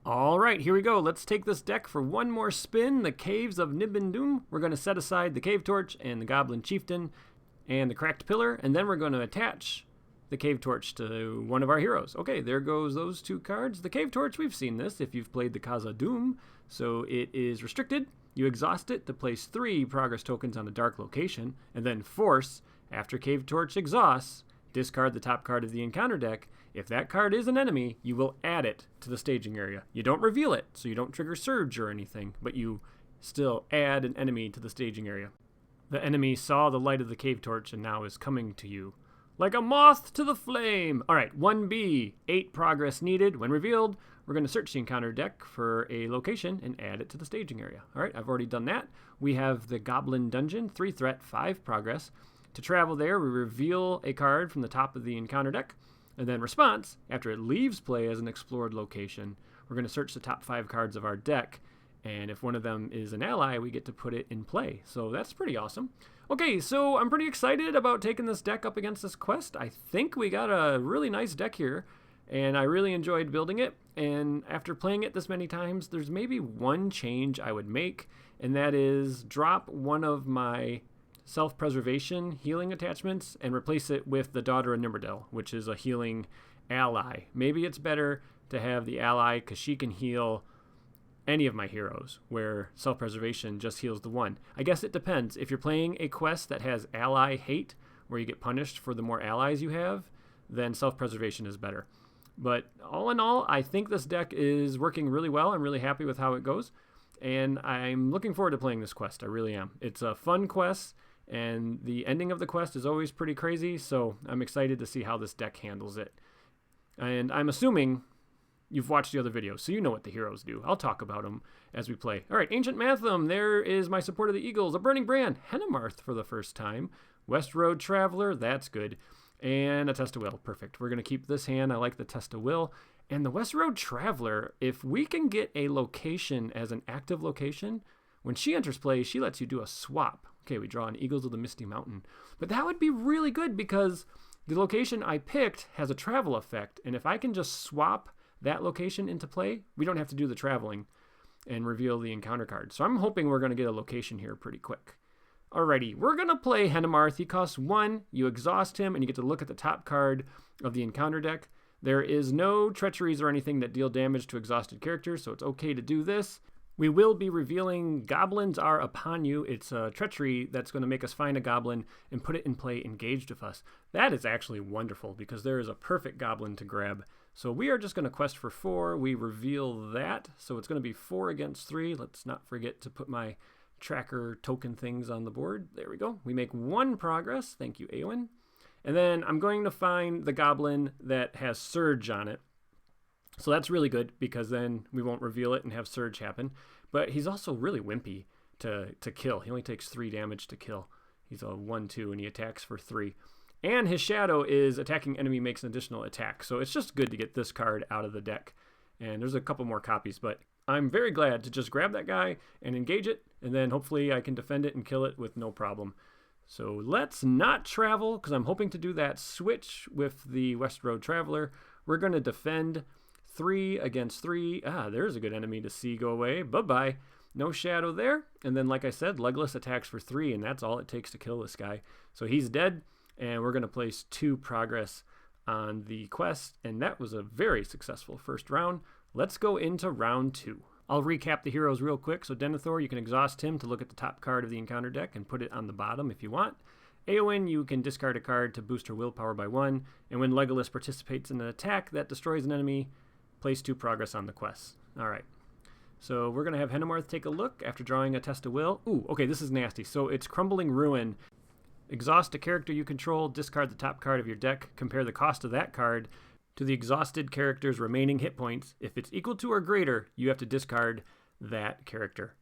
All right, here we go. Let's take this deck for one more spin. The Caves of Nibin-dum. We're going to set aside the Cave Torch and the Goblin Chieftain and the Cracked Pillar, and then we're going to attach the Cave Torch to one of our heroes. Okay, there goes those two cards. The Cave Torch, we've seen this if you've played the Khazad-dûm, so it is restricted. You exhaust it to place 3 progress tokens on a dark location, and then force, after Cave Torch exhausts, discard the top card of the encounter deck. If that card is an enemy, you will add it to the staging area. You don't reveal it, so you don't trigger Surge or anything, but you still add an enemy to the staging area. The enemy saw the light of the Cave Torch and now is coming to you. Like a moth to the flame! Alright, 1B, 8 progress needed. When revealed, we're going to search the encounter deck for a location and add it to the staging area. Alright, I've already done that. We have the Goblin Dungeon, 3 threat, 5 progress. To travel there, we reveal a card from the top of the encounter deck. And then response, after it leaves play as an explored location, we're going to search the top 5 cards of our deck. And if one of them is an ally, we get to put it in play. So that's pretty awesome. Okay, so I'm pretty excited about taking this deck up against this quest. I think we got a really nice deck here, and I really enjoyed building it. And after playing it this many times, there's maybe one change I would make, and that is drop one of my self-preservation healing attachments and replace it with the Daughter of Nimberdell, which is a healing ally. Maybe it's better to have the ally because she can heal any of my heroes, where self-preservation just heals the one. I guess it depends. If you're playing a quest that has ally hate, where you get punished for the more allies you have, then self-preservation is better. But all in all, I think this deck is working really well. I'm really happy with how it goes, and I'm looking forward to playing this quest. I really am. It's a fun quest, and the ending of the quest is always pretty crazy, so I'm excited to see how this deck handles it. And I'm assuming you've watched the other videos, so you know what the heroes do. I'll talk about them as we play. All right, Ancient Matham, there is my Support of the Eagles, a Burning Brand, Hennemarth for the first time, West Road Traveler, that's good, and a Test of Will, perfect. We're going to keep this hand. I like the Test of Will. And the West Road Traveler, if we can get a location as an active location, when she enters play, she lets you do a swap. Okay, we draw an Eagles of the Misty Mountain. But that would be really good because the location I picked has a travel effect, and if I can just swap that location into play, we don't have to do the traveling and reveal the encounter card. So I'm hoping we're going to get a location here pretty quick. Alrighty, we're going to play Hennemarth. He costs 1. You exhaust him, and you get to look at the top card of the encounter deck. There is no treacheries or anything that deal damage to exhausted characters, so it's okay to do this. We will be revealing Goblins Are Upon You. It's a treachery that's going to make us find a goblin and put it in play engaged with us. That is actually wonderful because there is a perfect goblin to grab. So we are just going to quest for 4. We reveal that. So it's going to be 4 against 3. Let's not forget to put my tracker token things on the board. There we go. We make 1 progress. Thank you, Eowyn. And then I'm going to find the goblin that has Surge on it. So that's really good because then we won't reveal it and have Surge happen. But he's also really wimpy to kill. He only takes 3 damage to kill. He's a 1/2 and he attacks for 3. And his shadow is attacking enemy makes an additional attack. So it's just good to get this card out of the deck. And there's a couple more copies, but I'm very glad to just grab that guy and engage it. And then hopefully I can defend it and kill it with no problem. So let's not travel because I'm hoping to do that switch with the West Road Traveler. We're going to defend 3 against 3. There's a good enemy to see go away. Bye-bye. No shadow there. And then, like I said, Legless attacks for 3, and that's all it takes to kill this guy. So he's dead, and we're going to place 2 progress on the quest, and that was a very successful first round. Let's go into round 2. I'll recap the heroes real quick. So Denethor, you can exhaust him to look at the top card of the encounter deck and put it on the bottom if you want. Eowyn, you can discard a card to boost her willpower by 1, and when Legolas participates in an attack that destroys an enemy, place 2 progress on the quest. All right. So we're going to have Hennemarth take a look after drawing a Test of Will. Ooh, okay, this is nasty. So it's Crumbling Ruin. Exhaust a character you control, discard the top card of your deck, compare the cost of that card to the exhausted character's remaining hit points. If it's equal to or greater, you have to discard that character.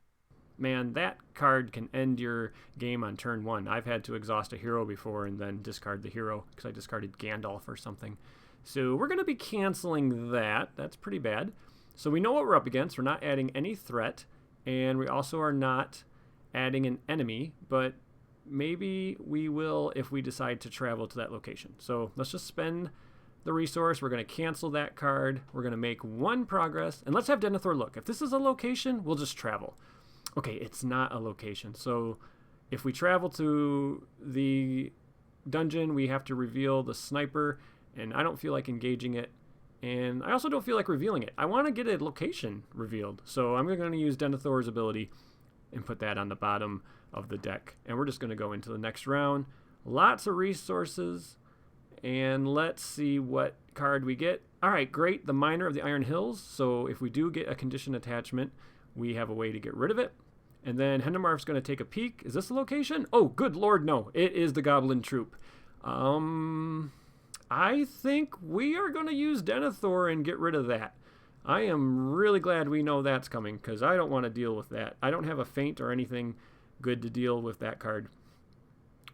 Man, that card can end your game on turn 1. I've had to exhaust a hero before and then discard the hero because I discarded Gandalf or something. So we're going to be canceling that. That's pretty bad. So we know what we're up against. We're not adding any threat, and we also are not adding an enemy, but maybe we will if we decide to travel to that location. So let's just spend the resource. We're going to cancel that card. We're going to make 1 progress. And let's have Denethor look. If this is a location, we'll just travel. Okay, it's not a location. So if we travel to the dungeon, we have to reveal the sniper. And I don't feel like engaging it. And I also don't feel like revealing it. I want to get a location revealed. So I'm going to use Denethor's ability and put that on the bottom of the deck. And we're just going to go into the next round. Lots of resources. And let's see what card we get. All right, great. The Miner of the Iron Hills. So if we do get a condition attachment, we have a way to get rid of it. And then Hendemarf's going to take a peek. Is this a location? Oh, good Lord, no. It is the Goblin Troop. I think we are going to use Denethor and get rid of that. I am really glad we know that's coming because I don't want to deal with that. I don't have a feint or anything good to deal with that card.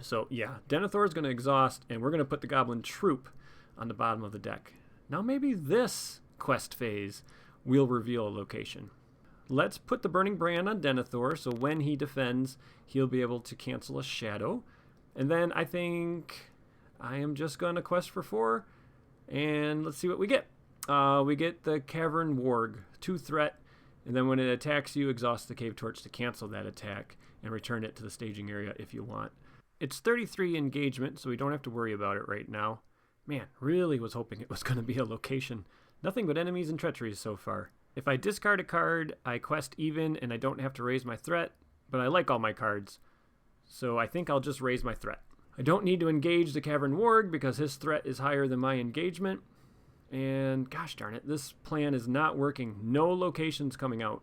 So yeah, Denethor is going to exhaust and we're going to put the Goblin Troop on the bottom of the deck. Now maybe this quest phase will reveal a location. Let's put the Burning Brand on Denethor so when he defends, he'll be able to cancel a shadow. And then I think I am just going to quest for 4, and let's see what we get. We get the Cavern Warg, 2 threat, and then when it attacks you, exhaust the Cave Torch to cancel that attack and return it to the staging area if you want. It's 33 engagement, so we don't have to worry about it right now. Man, really was hoping it was going to be a location. Nothing but enemies and treacheries so far. If I discard a card, I quest even, and I don't have to raise my threat, but I like all my cards, so I think I'll just raise my threat. I don't need to engage the Cavern Warg because his threat is higher than my engagement. And gosh darn it, this plan is not working. No locations coming out.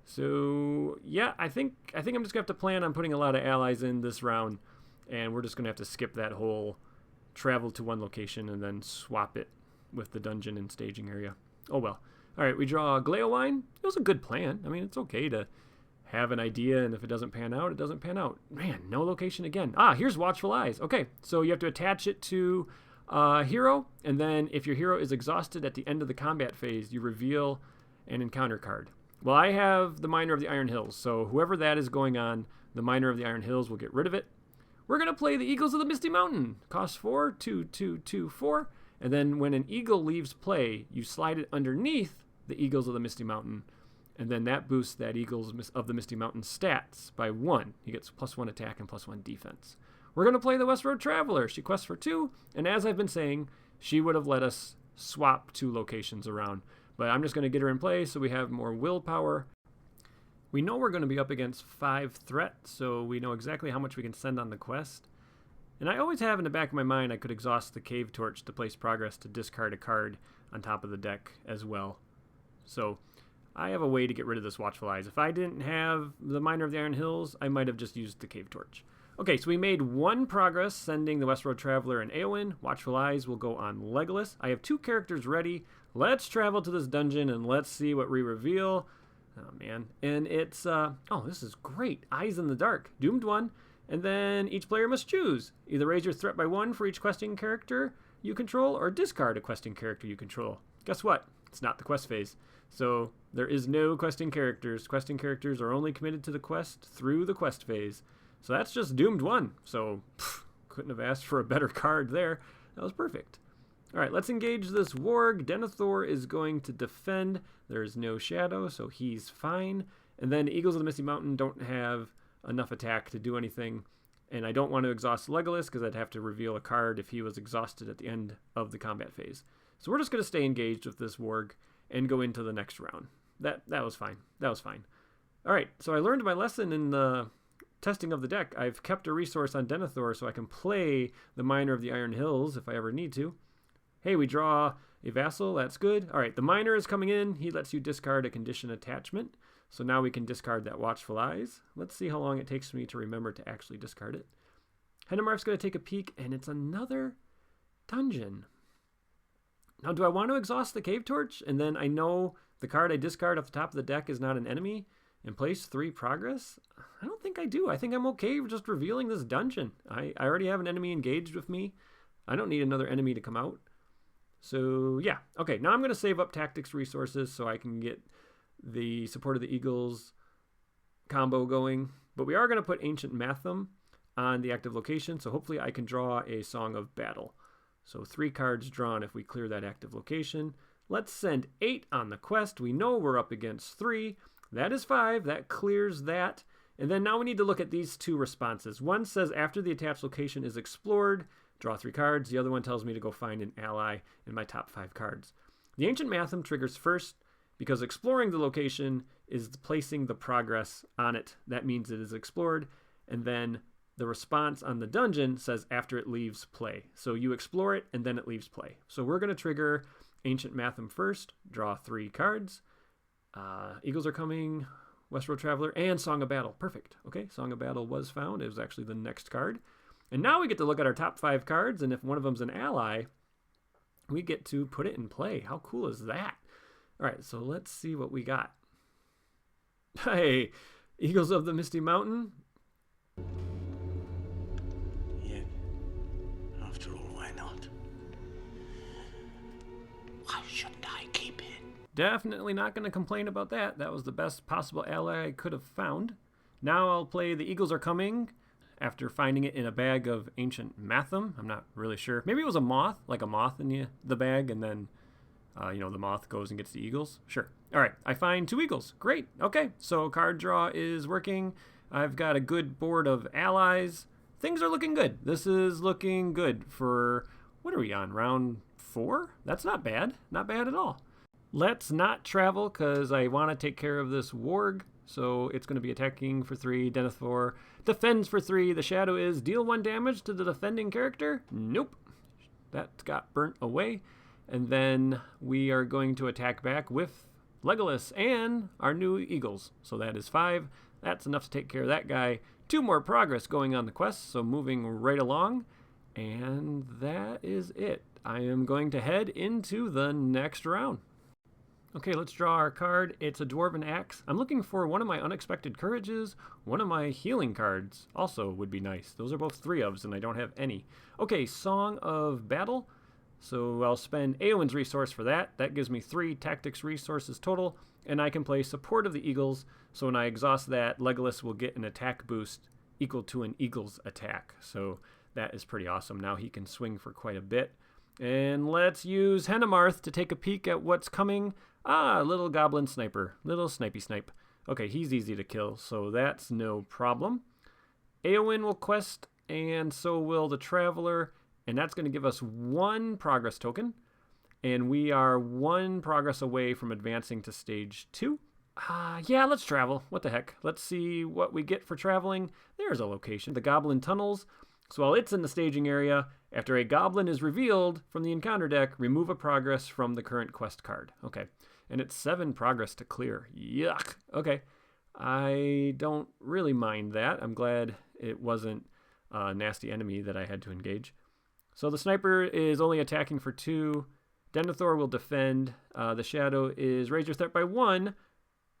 So yeah, I think I'm just going to have to plan on putting a lot of allies in this round. And we're just going to have to skip that whole travel to one location and then swap it with the dungeon and staging area. Oh well. All right, we draw a Gleowine. It was a good plan. I mean, it's okay to have an idea, and if it doesn't pan out, it doesn't pan out. Man, no location again. Here's Watchful Eyes. Okay, so you have to attach it to a hero, and then if your hero is exhausted at the end of the combat phase, you reveal an encounter card. Well, I have the Miner of the Iron Hills, so whoever that is going on, the Miner of the Iron Hills will get rid of it. We're going to play the Eagles of the Misty Mountain. Cost 4, 2, 2, 2, 4. And then when an eagle leaves play, you slide it underneath the Eagles of the Misty Mountain. And then that boosts that Eagles of the Misty Mountain stats by 1. He gets +1 attack and +1 defense. We're going to play the West Road Traveler. She quests for 2. And as I've been saying, she would have let us swap 2 locations around. But I'm just going to get her in play so we have more willpower. We know we're going to be up against 5 threat, so we know exactly how much we can send on the quest. And I always have in the back of my mind I could exhaust the Cave Torch to place progress to discard a card on top of the deck as well. So I have a way to get rid of this Watchful Eyes. If I didn't have the Miner of the Iron Hills, I might have just used the Cave Torch. Okay, so we made 1 progress sending the West Road Traveler and Eowyn. Watchful Eyes will go on Legolas. I have 2 characters ready. Let's travel to this dungeon and let's see what we reveal. Oh, man. And it's, this is great. Eyes in the Dark. Doomed 1. And then each player must choose. Either raise your threat by 1 for each questing character you control or discard a questing character you control. Guess what? It's not the quest phase. So there is no questing characters. Questing characters are only committed to the quest through the quest phase. So that's just Doomed 1. So couldn't have asked for a better card there. That was perfect. All right, let's engage this Warg. Denethor is going to defend. There's no shadow, so he's fine. And then Eagles of the Misty Mountain don't have enough attack to do anything. And I don't want to exhaust Legolas because I'd have to reveal a card if he was exhausted at the end of the combat phase. So we're just going to stay engaged with this Warg and go into the next round. That was fine. That was fine. All right, so I learned my lesson in the testing of the deck. I've kept a resource on Denethor so I can play the Miner of the Iron Hills if I ever need to. Hey, we draw a vassal. That's good. All right, the Miner is coming in. He lets you discard a condition attachment. So now we can discard that Watchful Eyes. Let's see how long it takes me to remember to actually discard it. Hendemarf's going to take a peek, and it's another dungeon. Now, do I want to exhaust the Cave Torch? And then I know the card I discard off the top of the deck is not an enemy and place 3 progress? I don't think I do. I think I'm okay with just revealing this dungeon. I already have an enemy engaged with me. I don't need another enemy to come out. So, yeah. Okay, now I'm going to save up tactics resources so I can get the Support of the Eagles combo going. But we are going to put Ancient Matham on the active location, so hopefully I can draw a Song of Battle. So 3 cards drawn if we clear that active location. Let's send 8 on the quest. We know we're up against 3. That is 5. That clears that. And then now we need to look at these 2 responses. One says after the attached location is explored, draw 3 cards. The other one tells me to go find an ally in my top 5 cards. The Ancient Mathem triggers first because exploring the location is placing the progress on it. That means it is explored. And then the response on the dungeon says after it leaves play. So you explore it and then it leaves play. So we're going to trigger Ancient Mathem first, draw 3 cards. Eagles Are Coming, Westworld Traveler, and Song of Battle. Perfect. Okay, Song of Battle was found. It was actually the next card. And now we get to look at our top 5 cards, and if one of them's an ally, we get to put it in play. How cool is that? All right, so let's see what we got. Hey, Eagles of the Misty Mountain. Yet, after all, why not? Why shouldn't I keep it? Definitely not going to complain about that. That was the best possible ally I could have found. Now I'll play the Eagles Are Coming after finding it in a bag of Ancient Mathem. I'm not really sure. Maybe it was a moth, like a moth in the bag, and then, the moth goes and gets the eagles. Sure. All right, I find 2 eagles. Great. Okay, so card draw is working. I've got a good board of allies. Things are looking good. This is looking good for, what are we on, round 4? That's not bad. Not bad at all. Let's not travel because I want to take care of this warg. So it's going to be attacking for 3. Denethor defends for 3. The shadow is deal 1 damage to the defending character. Nope. That got burnt away. And then we are going to attack back with Legolas and our new eagles. So that is 5. That's enough to take care of that guy. 2 more progress going on the quest. So moving right along. And that is it. I am going to head into the next round. Okay, let's draw our card. It's a Dwarven Axe. I'm looking for one of my Unexpected Courages. One of my healing cards also would be nice. Those are both 3 ofs, and I don't have any. Okay, Song of Battle. So I'll spend Eowyn's resource for that. That gives me 3 tactics resources total, and I can play Support of the Eagles. So when I exhaust that, Legolas will get an attack boost equal to an eagle's attack. So that is pretty awesome. Now he can swing for quite a bit. And let's use Henemarth to take a peek at what's coming. Little goblin sniper. Little snipey snipe. Okay, he's easy to kill, so that's no problem. Eowyn will quest, and so will the Traveler, and that's going to give us 1 progress token. And we are 1 progress away from advancing to stage 2. Yeah, let's travel. What the heck? Let's see what we get for traveling. There's a location. The Goblin Tunnels. So while it's in the staging area, after a goblin is revealed from the encounter deck, remove a progress from the current quest card. Okay. And it's 7 progress to clear. Yuck. Okay. I don't really mind that. I'm glad it wasn't a nasty enemy that I had to engage. So the sniper is only attacking for 2. Denethor will defend. The shadow is raise your threat by 1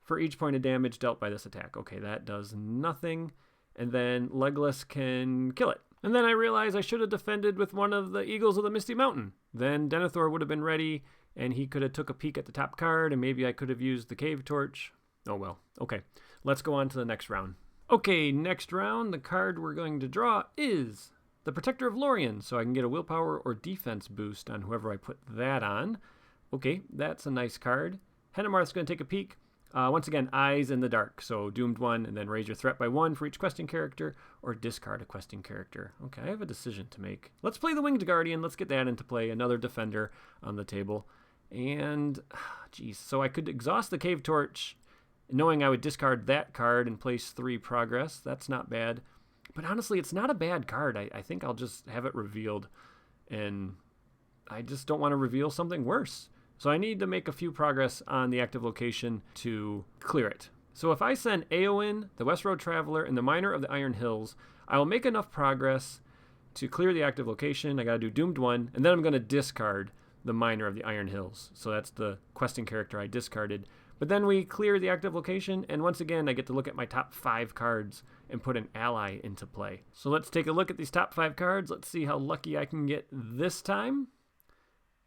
for each point of damage dealt by this attack. Okay, that does nothing. And then Legolas can kill it. And then I realize I should have defended with one of the Eagles of the Misty Mountain. Then Denethor would have been ready, and he could have took a peek at the top card, and maybe I could have used the Cave Torch. Oh well. Okay, let's go on to the next round. Okay, next round, the card we're going to draw is the Protector of Lorien, so I can get a willpower or defense boost on whoever I put that on. Okay, that's a nice card. Henemarth's going to take a peek. Once again, Eyes in the Dark, so doomed 1, and then raise your threat by 1 for each questing character, or discard a questing character. Okay, I have a decision to make. Let's play the Winged Guardian. Let's get that into play. Another defender on the table. And, geez, so I could exhaust the Cave Torch, knowing I would discard that card and place 3 progress. That's not bad. But honestly, it's not a bad card. I think I'll just have it revealed, and I just don't want to reveal something worse. So I need to make a few progress on the active location to clear it. So if I send Eowyn, the Westworld Traveler, and the Miner of the Iron Hills, I will make enough progress to clear the active location. I got to do doomed 1, and then I'm going to discard the Miner of the Iron Hills. So that's the questing character I discarded. But then we clear the active location, and once again, I get to look at my top 5 cards and put an ally into play. So let's take a look at these top 5 cards. Let's see how lucky I can get this time.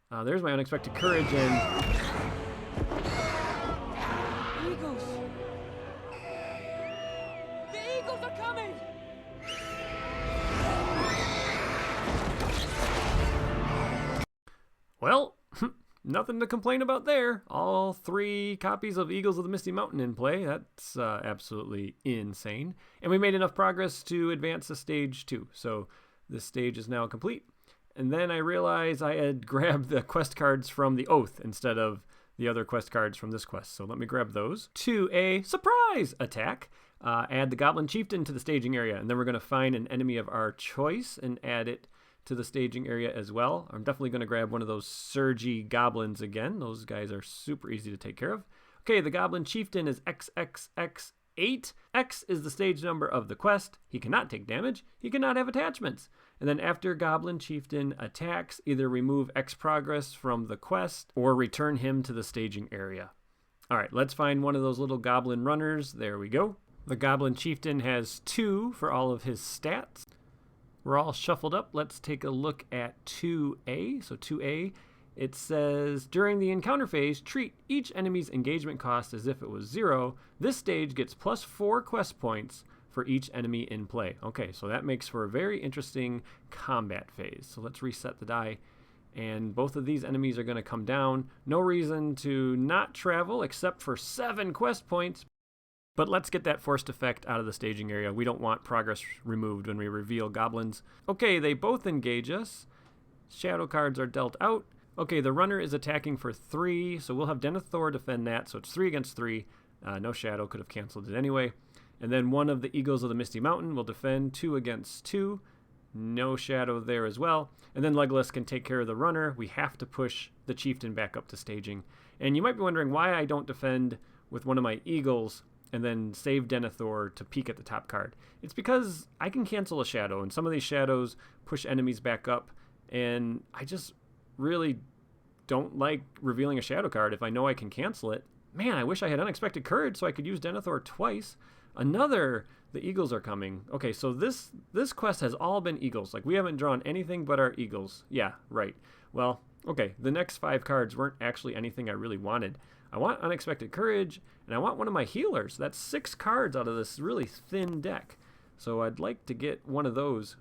There's my Unexpected Courage, and Eagles! The Eagles are coming! Well, nothing to complain about there. All 3 copies of Eagles of the Misty Mountain in play. That's absolutely insane. And we made enough progress to advance to stage 2. So this stage is now complete. And then I realized I had grabbed the quest cards from the Oath instead of the other quest cards from this quest. So let me grab those. To a surprise attack. Add the Goblin Chieftain to the staging area. And then we're going to find an enemy of our choice and add it to the staging area as well. I'm definitely going to grab one of those surgy goblins again. Those guys are super easy to take care of. Okay, the Goblin Chieftain is XXX8. X is the stage number of the quest. He cannot take damage. He cannot have attachments. And then after Goblin Chieftain attacks, either remove X progress from the quest or return him to the staging area. All right, let's find one of those little goblin runners. There we go. The Goblin Chieftain has 2 for all of his stats. We're all shuffled up. Let's take a look at 2A. So 2A, it says, during the encounter phase, treat each enemy's engagement cost as if it was 0. This stage gets plus 4 quest points for each enemy in play. Okay, so that makes for a very interesting combat phase. So let's reset the die. And both of these enemies are going to come down. No reason to not travel except for 7 quest points. But let's get that forced effect out of the staging area. We don't want progress removed when we reveal goblins. Okay, they both engage us. Shadow cards are dealt out. Okay, the runner is attacking for 3, so we'll have Denethor defend that. So it's 3 against 3. No shadow, could have canceled it anyway. And then one of the Eagles of the Misty Mountain will defend 2 against 2. No shadow there as well. And then Legolas can take care of the runner. We have to push the Chieftain back up to staging. And you might be wondering why I don't defend with one of my Eagles and then save Denethor to peek at the top card. It's because I can cancel a shadow, and some of these shadows push enemies back up, and I just really don't like revealing a shadow card if I know I can cancel it. Man, I wish I had Unexpected Courage so I could use Denethor twice. The Eagles are coming. Okay, so this quest has all been Eagles. Like, we haven't drawn anything but our Eagles. Yeah, right. Well, okay, the next 5 cards weren't actually anything I really wanted. I want Unexpected Courage, and I want one of my healers. That's 6 cards out of this really thin deck. So I'd like to get one of those.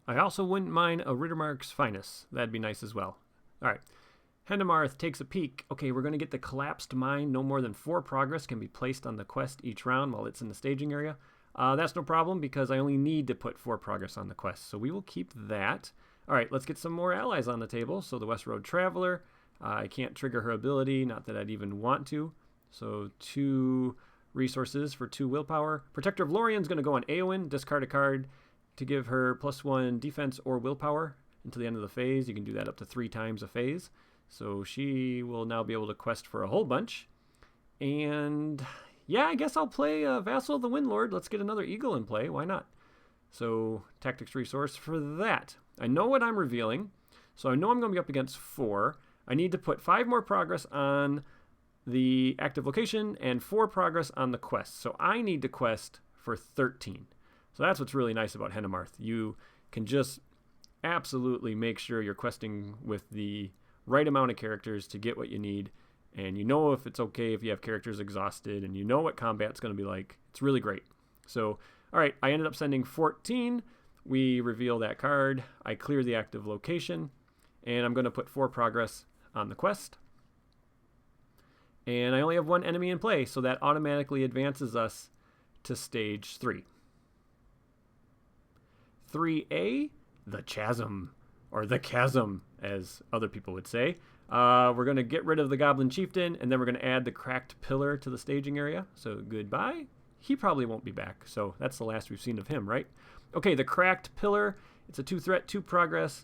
I also wouldn't mind a Riddermark's Finest. That'd be nice as well. All right. Hendemarth takes a peek. Okay, we're going to get the Collapsed Mine. No more than 4 progress can be placed on the quest each round while it's in the staging area. That's no problem because I only need to put 4 progress on the quest. So we will keep that. All right, let's get some more allies on the table. So the West Road Traveler. I can't trigger her ability, not that I'd even want to. So 2 resources for 2 willpower. Protector of Lorien's going to go on Eowyn, discard a card to give her +1 defense or willpower until the end of the phase. You can do that up to 3 times a phase. So she will now be able to quest for a whole bunch. And yeah, I guess I'll play Vassal of the Windlord. Let's get another Eagle in play. Why not? So tactics resource for that. I know what I'm revealing. So I know I'm going to be up against 4. I need to put 5 more progress on the active location and 4 progress on the quest. So I need to quest for 13. So that's what's really nice about Hendemarth. You can just absolutely make sure you're questing with the right amount of characters to get what you need. And you know if it's okay if you have characters exhausted, and you know what combat's going to be like. It's really great. So, all right, I ended up sending 14. We reveal that card. I clear the active location, and I'm going to put 4 progress on the quest. And I only have 1 enemy in play, so that automatically advances us to stage 3. 3A, the Chasm, or the Chasm, as other people would say. We're going to get rid of the Goblin Chieftain, and then we're going to add the Cracked Pillar to the staging area. So goodbye. He probably won't be back, so that's the last we've seen of him, right? Okay, the Cracked Pillar, it's a 2 threat, 2 progress.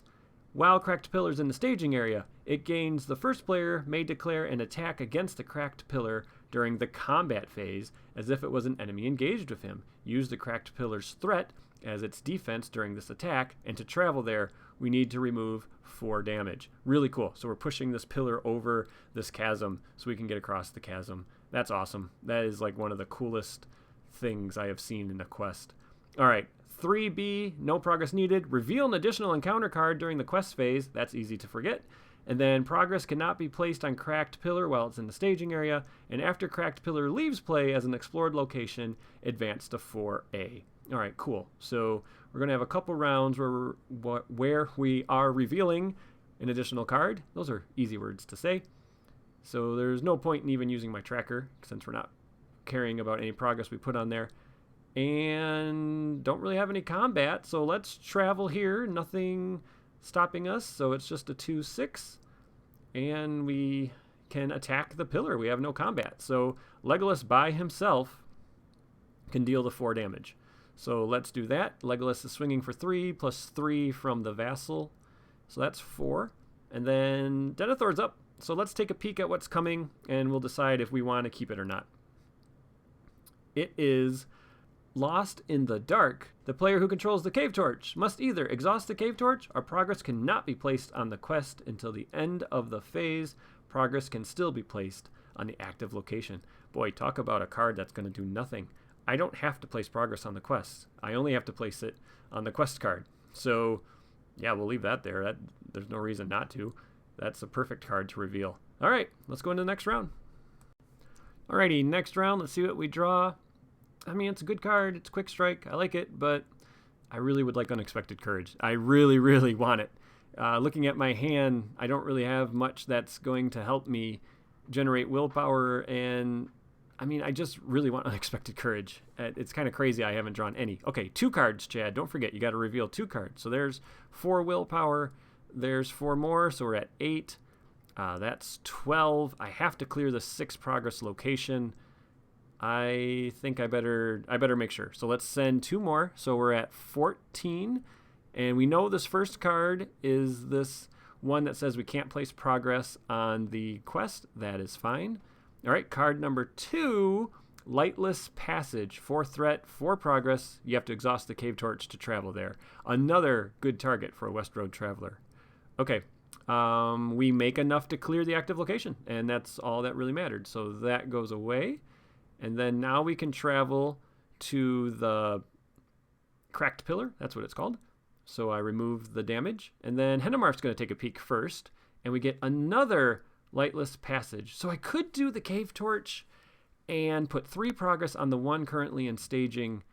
While Cracked Pillar's in the staging area, it gains the first player may declare an attack against the Cracked Pillar during the combat phase as if it was an enemy engaged with him. Use the Cracked Pillar's threat as its defense during this attack, and to travel there, we need to remove 4 damage. Really cool. So we're pushing this pillar over this chasm so we can get across the chasm. That's awesome. That is like one of the coolest things I have seen in a quest. All right. 3B, no progress needed. Reveal an additional encounter card during the quest phase. That's easy to forget. And then progress cannot be placed on Cracked Pillar while it's in the staging area. And after Cracked Pillar leaves play as an explored location, advance to 4A. All right, cool. So we're going to have a couple rounds where we are revealing an additional card. Those are easy words to say. So there's no point in even using my tracker since we're not caring about any progress we put on there. And don't really have any combat, so let's travel here. Nothing stopping us, so it's just a 2/6. And we can attack the pillar. We have no combat. So Legolas by himself can deal the 4 damage. So let's do that. Legolas is swinging for 3 plus 3 from the vassal. So that's 4. And then Denethor's up. So let's take a peek at what's coming, and we'll decide if we want to keep it or not. It is Lost in the Dark. The player who controls the cave torch must either exhaust the cave torch or progress cannot be placed on the quest until the end of the phase. Progress can still be placed on the active location. Boy, talk about a card that's going to do nothing. I don't have to place progress on the quest. I only have to place it on the quest card. So, yeah, we'll leave that there. There's no reason not to. That's a perfect card to reveal. All right, let's go into the next round. Alrighty, next round. Let's see what we draw. I mean, it's a good card. It's Quick Strike. I like it, but I really would like Unexpected Courage. I really, really want it. Looking at my hand, I don't really have much that's going to help me generate willpower, and I mean, I just really want Unexpected Courage. It's kind of crazy I haven't drawn any. Okay, 2 cards, Chad. Don't forget, you got to reveal 2 cards. So there's 4 willpower. There's 4 more, so we're at 8. That's 12. I have to clear the 6 progress location. I think I better make sure. So let's send 2 more. So we're at 14. And we know this first card is this one that says we can't place progress on the quest. That is fine. All right, card number 2, Lightless Passage. 4 threat, 4 progress. You have to exhaust the cave torch to travel there. Another good target for a West Road traveler. Okay, we make enough to clear the active location, and that's all that really mattered. So that goes away. And then now we can travel to the Cracked Pillar. That's what it's called. So I remove the damage. And then Hennemarf's going to take a peek first. And we get another Lightless Passage. So I could do the Cave Torch and put 3 progress on the one currently in staging,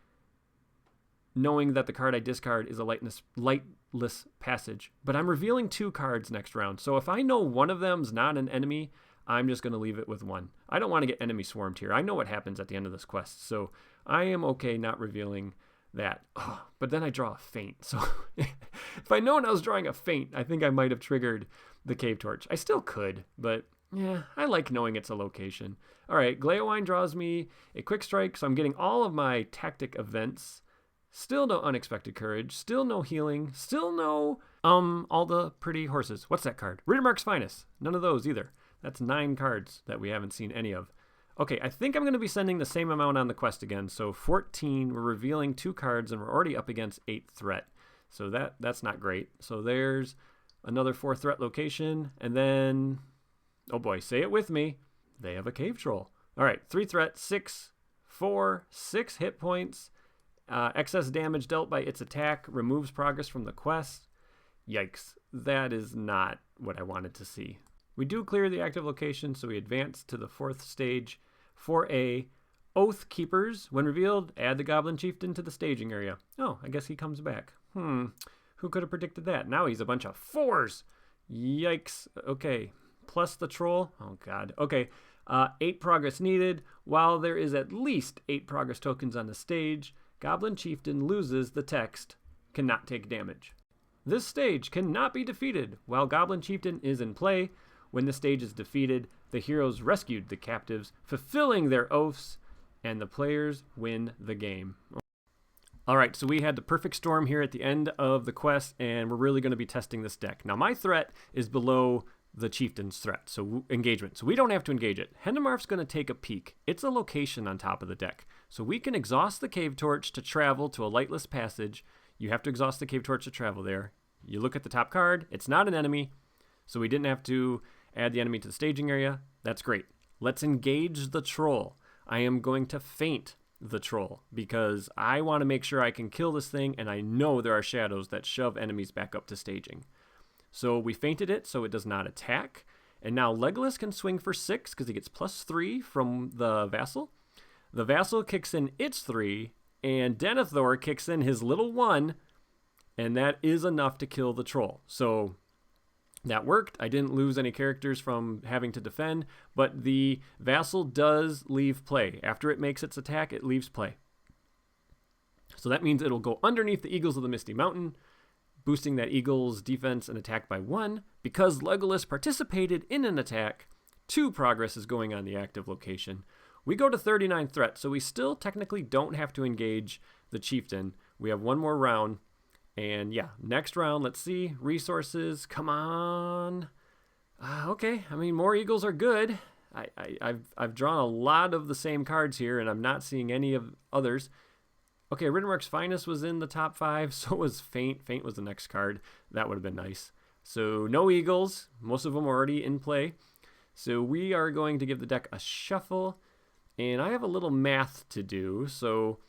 knowing that the card I discard is a Lightless Passage. But I'm revealing 2 cards next round. So if I know one of them's not an enemy, I'm just going to leave it with 1. I don't want to get enemy swarmed here. I know what happens at the end of this quest, so I am okay not revealing that. Oh, but then I draw a feint. So if I'd known I was drawing a feint, I think I might have triggered the cave torch. I still could, but yeah, I like knowing it's a location. All right, Gleowine draws me a Quick Strike, so I'm getting all of my tactic events. Still no Unexpected Courage. Still no healing. Still no all the pretty horses. What's that card? Riddermark's Finest. None of those either. That's 9 cards that we haven't seen any of. Okay, I think I'm going to be sending the same amount on the quest again. So 14, we're revealing 2 cards, and we're already up against 8 threat. So that's not great. So there's another 4 threat location. And then, oh boy, say it with me. They have a cave troll. All right, 3 threat, 6, 4, 6 hit points. Excess damage dealt by its attack removes progress from the quest. Yikes, that is not what I wanted to see. We do clear the active location, so we advance to the 4th stage. 4A, Oath Keepers. When revealed, add the Goblin Chieftain to the staging area. Oh, I guess he comes back. Who could have predicted that? Now he's a bunch of 4s. Yikes. Okay, plus the troll. Oh, God. Okay, 8 progress needed. While there is at least 8 progress tokens on the stage, Goblin Chieftain loses the text, cannot take damage. This stage cannot be defeated while Goblin Chieftain is in play. When the stage is defeated, the heroes rescued the captives, fulfilling their oaths, and the players win the game. All right, so we had the perfect storm here at the end of the quest, and we're really going to be testing this deck. Now, my threat is below the Chieftain's threat, so engagement. So we don't have to engage it. Hennemarf's going to take a peek. It's a location on top of the deck. So we can exhaust the Cave Torch to travel to a Lightless Passage. You have to exhaust the Cave Torch to travel there. You look at the top card. It's not an enemy, so we didn't have to add the enemy to the staging area. That's great. Let's engage the troll. I am going to feint the troll because I want to make sure I can kill this thing, and I know there are shadows that shove enemies back up to staging. So we feinted it so it does not attack. And now Legolas can swing for 6 because he gets +3 from the vassal. The vassal kicks in its 3, and Denethor kicks in his little 1, and that is enough to kill the troll. So That worked. I didn't lose any characters from having to defend, but the vassal does leave play. After it makes its attack, it leaves play. So that means it'll go underneath the Eagles of the Misty Mountain, boosting that eagle's defense and attack by 1. Because Legolas participated in an attack, 2 progress is going on the active location. We go to 39 threat, so we still technically don't have to engage the chieftain. We have 1 more round. And yeah, next round, let's see. Resources, come on. Okay, I mean, more eagles are good. I've drawn a lot of the same cards here, and I'm not seeing any of others. Okay, Riddermark's Finest was in the top 5, so was Faint. Faint was the next card. That would have been nice. So no eagles. Most of them are already in play. So we are going to give the deck a shuffle, and I have a little math to do, so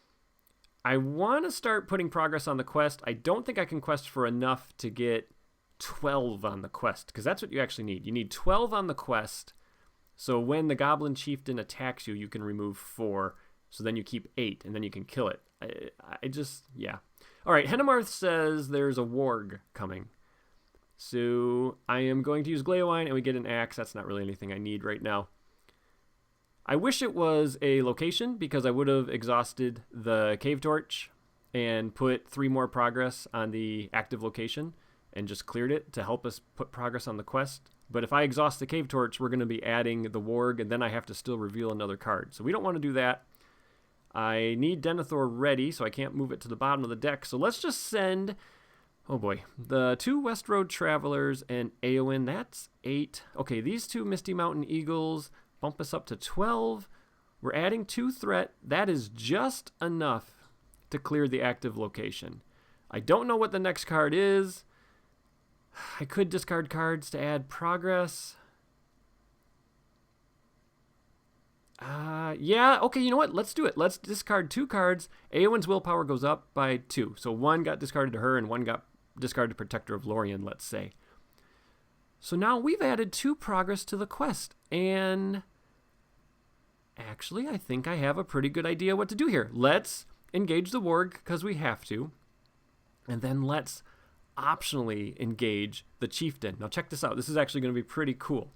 I want to start putting progress on the quest. I don't think I can quest for enough to get 12 on the quest, because that's what you actually need. You need 12 on the quest, so when the Goblin Chieftain attacks you, you can remove 4, so then you keep 8, and then you can kill it. Yeah. All right, Hennemarth says there's a warg coming. So I am going to use Gleowine, and we get an axe. That's not really anything I need right now. I wish it was a location, because I would have exhausted the cave torch and put 3 more progress on the active location and just cleared it to help us put progress on the quest. But if I exhaust the cave torch, we're going to be adding the warg, and then I have to still reveal another card. So we don't want to do that. I need Denethor ready, so I can't move it to the bottom of the deck. So let's just send, oh boy, the 2 West Road Travelers and Eowyn. That's 8. Okay, these 2 Misty Mountain Eagles bump us up to 12. We're adding 2 threat. That is just enough to clear the active location. I don't know what the next card is. I could discard cards to add progress. Yeah, okay, you know what? Let's do it. Let's discard 2 cards. Eowyn's willpower goes up by 2. So 1 got discarded to her and 1 got discarded to Protector of Lorien, let's say. So now we've added 2 progress to the quest, and actually, I think I have a pretty good idea what to do here. Let's engage the warg, because we have to, and then let's optionally engage the chieftain. Now check this out. This is actually going to be pretty cool.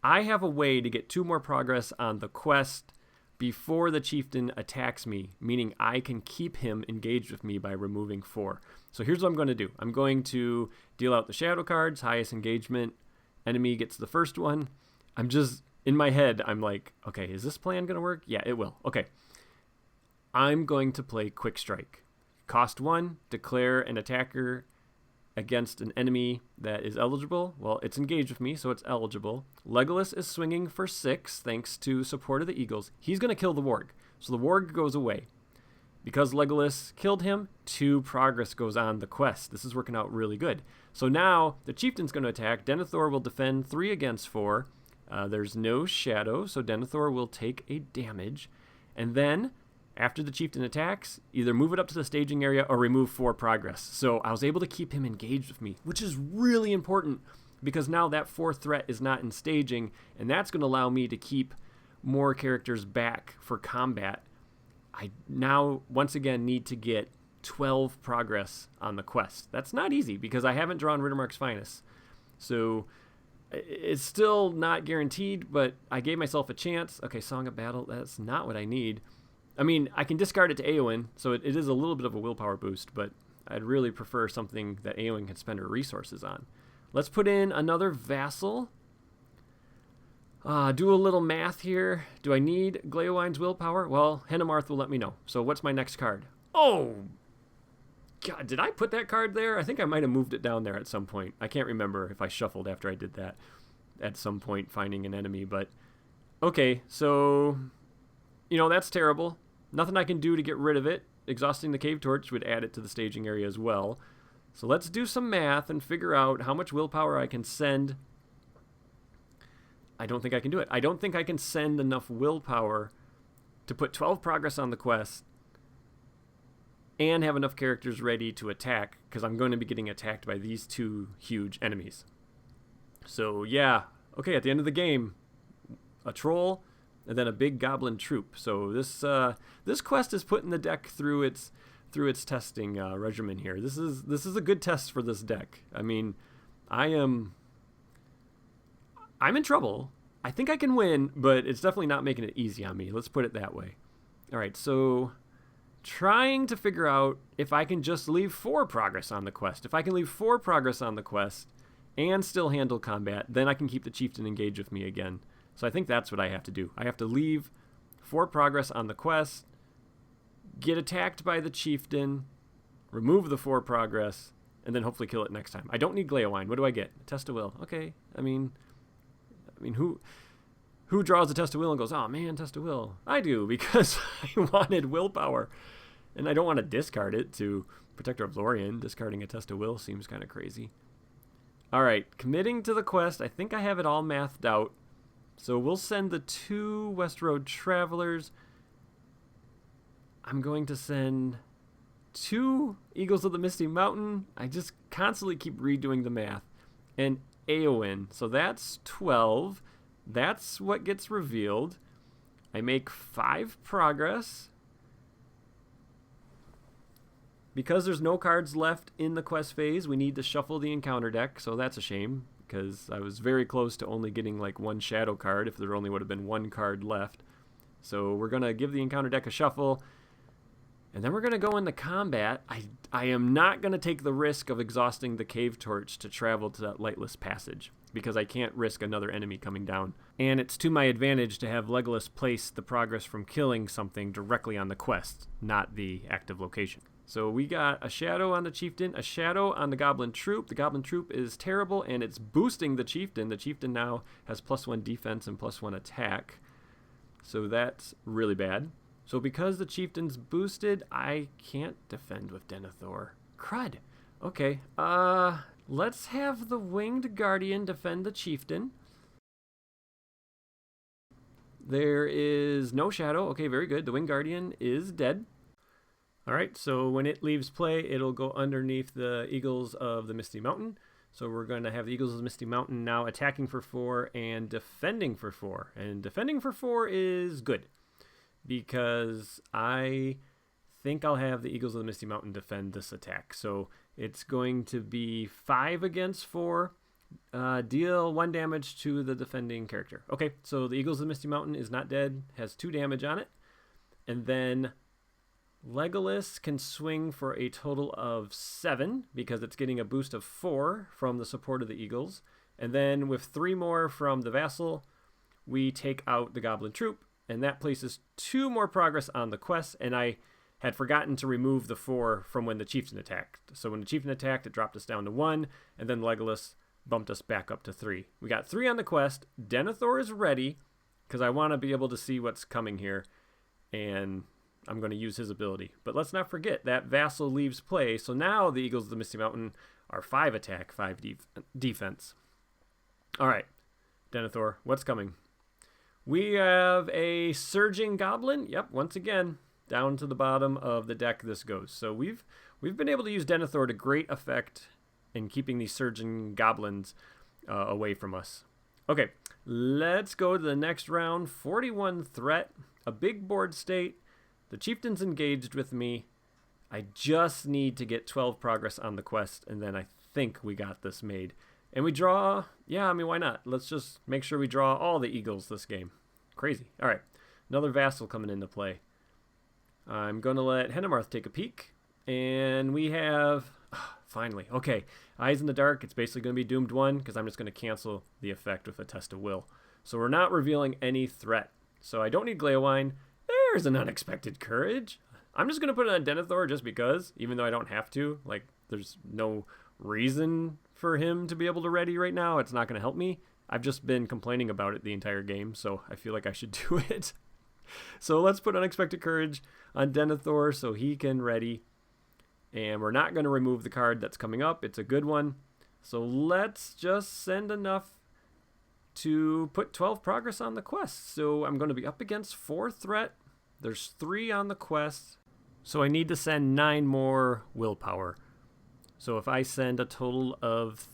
I have a way to get 2 more progress on the quest before the chieftain attacks me, meaning I can keep him engaged with me by removing 4. So here's what I'm going to do. I'm going to deal out the shadow cards, highest engagement. Enemy gets the first one. I'm just, in my head, I'm like, okay, is this plan going to work? Yeah, it will. Okay. I'm going to play Quick Strike. Cost 1, declare an attacker against an enemy that is eligible. Well, it's engaged with me, so it's eligible. Legolas is swinging for 6, thanks to support of the Eagles. He's going to kill the warg. So the warg goes away. Because Legolas killed him, 2 progress goes on the quest. This is working out really good. So now the chieftain's going to attack. Denethor will defend 3 against 4. There's no shadow, so Denethor will take a damage. And then, after the chieftain attacks, either move it up to the staging area or remove 4 progress. So I was able to keep him engaged with me, which is really important because now that 4th threat is not in staging, and that's going to allow me to keep more characters back for combat. I now, once again, need to get 12 progress on the quest. That's not easy because I haven't drawn Riddermark's Finest. So it's still not guaranteed, but I gave myself a chance. Okay, Song of Battle, that's not what I need. I mean, I can discard it to Eowyn, so it is a little bit of a willpower boost, but I'd really prefer something that Eowyn can spend her resources on. Let's put in another Vassal. Do a little math here. Do I need Gleowine's willpower? Well, Hennemarth will let me know. So what's my next card? Oh, God, did I put that card there? I think I might have moved it down there at some point. I can't remember if I shuffled after I did that at some point, finding an enemy. But, okay, so, you know, that's terrible. Nothing I can do to get rid of it. Exhausting the cave torch would add it to the staging area as well. So let's do some math and figure out how much willpower I can send. I don't think I can do it. I don't think I can send enough willpower to put 12 progress on the quest and have enough characters ready to attack because I'm going to be getting attacked by these 2 huge enemies. So yeah, okay, at the end of the game, a troll and then a big goblin troop. So this quest is putting the deck through its testing regimen here. This is a good test for this deck. I mean, I am I'm in trouble. I think I can win, but it's definitely not making it easy on me. Let's put it that way. All right, so trying to figure out if I can just leave 4 progress on the quest. If I can leave 4 progress on the quest and still handle combat, then I can keep the chieftain engaged with me again. So I think that's what I have to do. I have to leave 4 progress on the quest, get attacked by the chieftain, remove the 4 progress, and then hopefully kill it next time. I don't need Gleowine. What do I get? A test of will. Okay. I mean, who draws a test of will and goes, oh man, test of will? I do, because I wanted willpower. And I don't want to discard it to Protector of Lorien. Discarding a test of will seems kind of crazy. All right, committing to the quest. I think I have it all mathed out. So we'll send the 2 West Road Travelers. I'm going to send 2 Eagles of the Misty Mountain. I just constantly keep redoing the math. And Eowyn. So that's 12. That's what gets revealed. I make 5 progress. Because there's no cards left in the quest phase, we need to shuffle the encounter deck, so that's a shame, because I was very close to only getting like 1 shadow card if there only would have been 1 card left. So we're going to give the encounter deck a shuffle, and then we're going to go into combat. I am not going to take the risk of exhausting the Cave Torch to travel to that Lightless Passage, because I can't risk another enemy coming down. And it's to my advantage to have Legolas place the progress from killing something directly on the quest, not the active location. So we got a shadow on the chieftain, a shadow on the goblin troop. The goblin troop is terrible, and it's boosting the chieftain. The chieftain now has +1 defense and +1 attack. So that's really bad. So because the chieftain's boosted, I can't defend with Denethor. Crud. Okay, let's have the winged guardian defend the chieftain. There is no shadow. Okay, very good. The winged guardian is dead. All right, so when it leaves play, it'll go underneath the Eagles of the Misty Mountain. So we're going to have the Eagles of the Misty Mountain now attacking for 4 and defending for 4. And defending for 4 is good, because I think I'll have the Eagles of the Misty Mountain defend this attack. So it's going to be 5 against 4, deal 1 damage to the defending character. Okay, so the Eagles of the Misty Mountain is not dead, has 2 damage on it. And then Legolas can swing for a total of 7 because it's getting a boost of 4 from the support of the Eagles. And then with 3 more from the vassal, we take out the goblin troop, and that places 2 more progress on the quest. And I had forgotten to remove the 4 from when the chieftain attacked. So when the chieftain attacked, it dropped us down to 1, and then Legolas bumped us back up to 3. We got 3 on the quest. Denethor is ready because I want to be able to see what's coming here, and I'm going to use his ability. But let's not forget that vassal leaves play, so now the Eagles of the Misty Mountain are 5 attack, 5 defense. All right, Denethor, what's coming? We have a Surging Goblin. Yep, once again, down to the bottom of the deck this goes. So we've been able to use Denethor to great effect in keeping these Surging Goblins away from us. Okay, let's go to the next round. 41 threat, a big board state. The chieftain's engaged with me. I just need to get 12 progress on the quest, and then I think we got this made. And we draw, yeah, I mean, why not? Let's just make sure we draw all the Eagles this game. Crazy. All right, another vassal coming into play. I'm going to let Hennemarth take a peek, and we have, finally, okay, Eyes in the Dark. It's basically going to be Doomed 1, because I'm just going to cancel the effect with a Test of Will. So we're not revealing any threat. So I don't need Gleowine. There's an Unexpected Courage. I'm just going to put it on Denethor just because, even though I don't have to. Like, there's no reason for him to be able to ready right now. It's not going to help me. I've just been complaining about it the entire game, so I feel like I should do it. So let's put Unexpected Courage on Denethor so he can ready. And we're not going to remove the card that's coming up. It's a good one. So let's just send enough to put 12 progress on the quest. So I'm going to be up against 4 threat. There's 3 on the quest, so I need to send 9 more willpower. So if I send a total of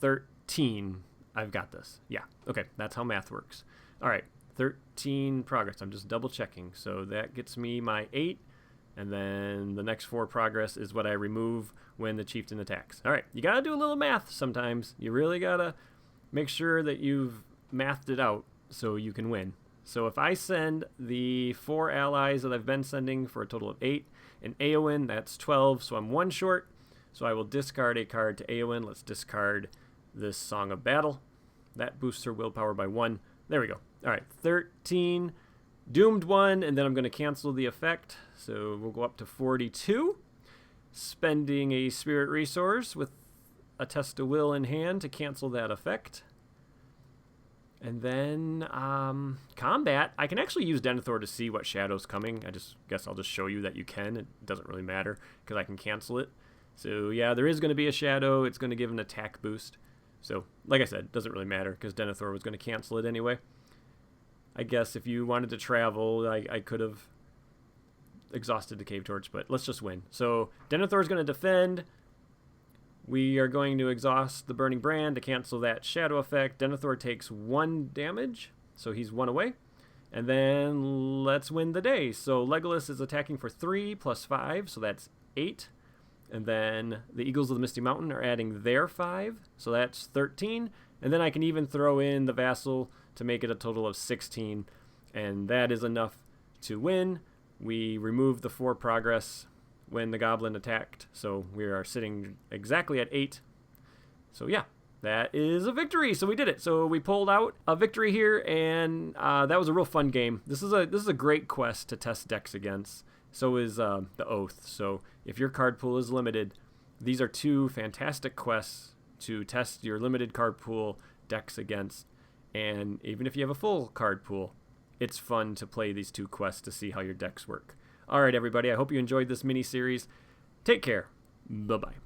13, I've got this. Yeah, okay, that's how math works. All right, 13 progress. I'm just double checking. So that gets me my 8, and then the next 4 progress is what I remove when the chieftain attacks. All right, you got to do a little math sometimes. You really got to make sure that you've mathed it out so you can win. So if I send the 4 allies that I've been sending for a total of 8, and Eowyn, that's 12, so I'm 1 short. So I will discard a card to Eowyn. Let's discard this Song of Battle. That boosts her willpower by 1. There we go. All right, 13, doomed 1, and then I'm going to cancel the effect. So we'll go up to 42, spending a spirit resource with a test of will in hand to cancel that effect. And then combat, I can actually use Denethor to see what shadow's coming. I just guess I'll just show you that you can. It doesn't really matter because I can cancel it. So yeah, there is going to be a shadow. It's going to give an attack boost. So like I said, it doesn't really matter because Denethor was going to cancel it anyway. I guess if you wanted to travel, I could have exhausted the Cave Torch, but let's just win. So Denethor is going to defend. We are going to exhaust the Burning Brand to cancel that shadow effect. Denethor takes 1 damage, so he's 1 away. And then let's win the day. So Legolas is attacking for 3 plus 5, so that's 8. And then the Eagles of the Misty Mountain are adding their 5, so that's 13. And then I can even throw in the Vassal to make it a total of 16. And that is enough to win. We remove the 4 progress when the Goblin attacked, so we are sitting exactly at 8. So yeah, that is a victory. So we did it. So we pulled out a victory here, and that was a real fun game. This is a great quest to test decks against. So is the Oath. So if your card pool is limited, these are 2 fantastic quests to test your limited card pool decks against. And even if you have a full card pool, it's fun to play these 2 quests to see how your decks work. All right, everybody, I hope you enjoyed this mini-series. Take care. Bye-bye.